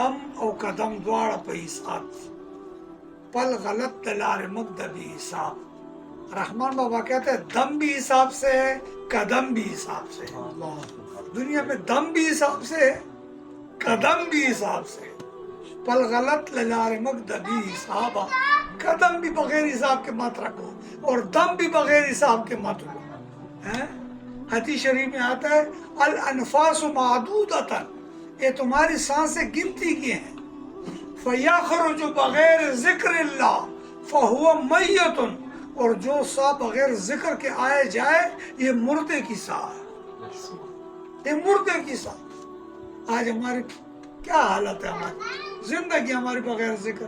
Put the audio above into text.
دم او قدم دواړه په حساب پل غلط دلار مقدبی حساب رحمان بابا کہتے ہیں دم بھی حساب سے ہے قدم بھی حساب سے ہے دنیا میں دم بھی حساب سے ہے قدم بھی حساب سے پل غلط للار مقدبی حساب قدم بھی بغیر حساب کے مت رکھو اور دم بھی بغیر حساب کے مت رکھو حدیث شریف میں آتا ہے الانفاس معدودۃ یہ تمہاری سانسیں گنتی کی ہیں فیخرج بغیر ذکر اللہ فہو میت اور جو سا بغیر ذکر کے آئے جائے یہ مردے کی سا ہے یہ مردے کی سا آج ہماری کیا حالت ہے ہماری زندگی ہماری بغیر ذکر